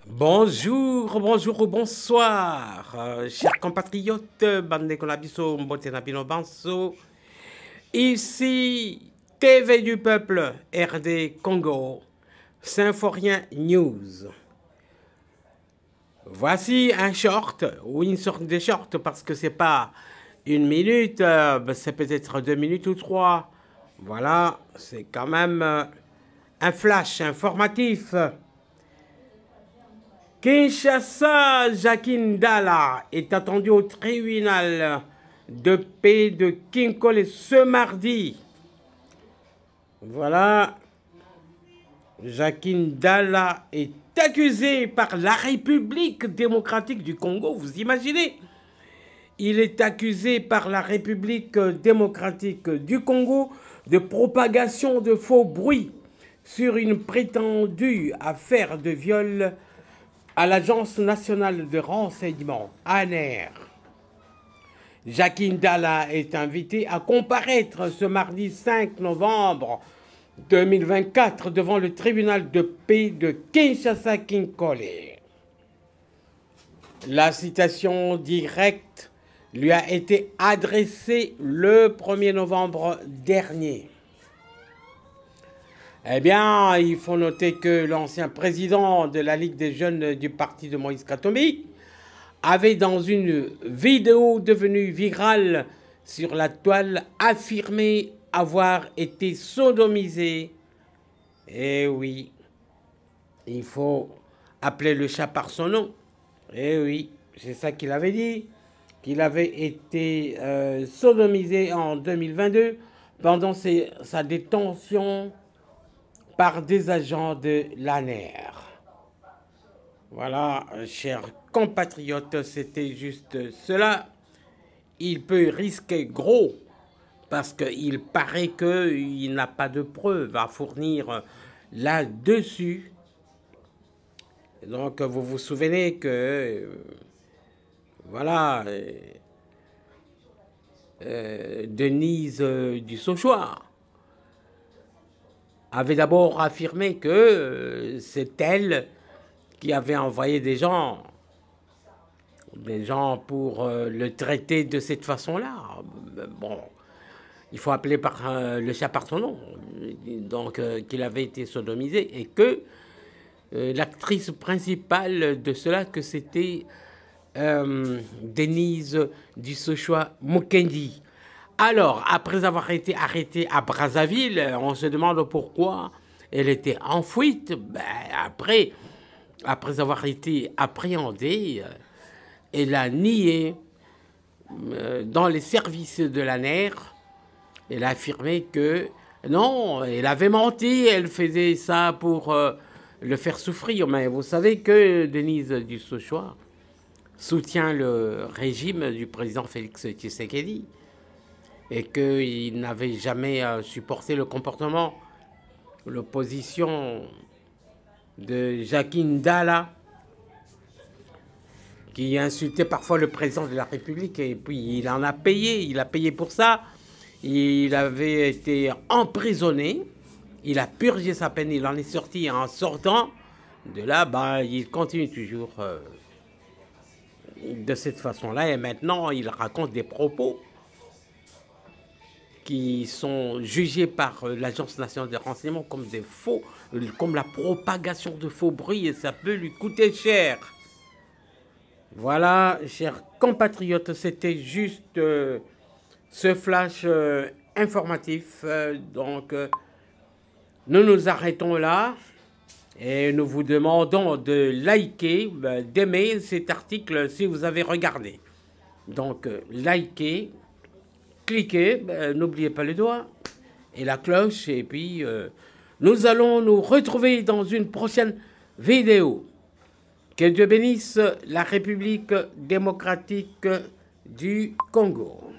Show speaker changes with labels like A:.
A: Bonjour, bonjour ou bonsoir, chers compatriotes, bande Colabiso, Mbotenabino Banso. Ici, TV du peuple, RD Congo, Symphorien News. Voici un short, ou une sorte de short, parce que c'est pas une minute, c'est peut-être 2 minutes ou 3. Voilà, c'est quand même un flash informatif. Kinshasa, Jacqueline Dalla est attendu au tribunal de paix de Kinkole ce mardi. Voilà, Jacqueline Dalla est accusée par la République démocratique du Congo, vous imaginez? Il est accusé par la République démocratique du Congo de propagation de faux bruits sur une prétendue affaire de viol à l'Agence nationale de renseignement, ANR. Jacqueline Dalla est invitée à comparaître ce mardi 5 novembre 2024 devant le tribunal de paix de Kinshasa-Kinkole. La citation directe lui a été adressée le 1er novembre dernier. Eh bien, il faut noter que l'ancien président de la Ligue des jeunes du parti de Moïse Katumbi avait, dans une vidéo devenue virale sur la toile, affirmé avoir été sodomisé. Eh oui, il faut appeler le chat par son nom. Eh oui, c'est ça qu'il avait dit, qu'il avait été sodomisé en 2022 pendant sa détention par des agents de l'ANR. Voilà, chers compatriotes, c'était juste cela. Il peut risquer gros parce qu'il paraît qu'il n'a pas de preuves à fournir là-dessus. Donc, vous vous souvenez que, voilà, Denise du Sauchoir avait d'abord affirmé que c'est elle qui avait envoyé des gens pour le traiter de cette façon-là. Bon, il faut appeler le chat par son nom. Donc, qu'il avait été sodomisé et que l'actrice principale de cela, que c'était Denise du Sauchois Mukendi. Alors, après avoir été arrêtée à Brazzaville, on se demande pourquoi elle était en fuite. Ben, après avoir été appréhendée, elle a nié dans les services de l'ANR. Elle a affirmé que non, elle avait menti, elle faisait ça pour le faire souffrir. Mais vous savez que Denise du Sauchois soutient le régime du président Félix Tshisekedi et qu'il n'avait jamais supporté le comportement, l'opposition de Jacqueline Dalla, qui insultait parfois le président de la République, et puis il en a payé, il a payé pour ça. Il avait été emprisonné, il a purgé sa peine, il en est sorti. En sortant de là, ben, il continue toujours de cette façon-là, et maintenant il raconte des propos qui sont jugés par l'Agence nationale de renseignement comme des faux, comme la propagation de faux bruits, et ça peut lui coûter cher. Voilà, chers compatriotes, c'était juste ce flash informatif. Donc, nous nous arrêtons là et nous vous demandons de liker, d'aimer cet article si vous avez regardé. Donc, likez. Cliquez, n'oubliez pas le doigt et la cloche, et puis nous allons nous retrouver dans une prochaine vidéo. Que Dieu bénisse la République démocratique du Congo.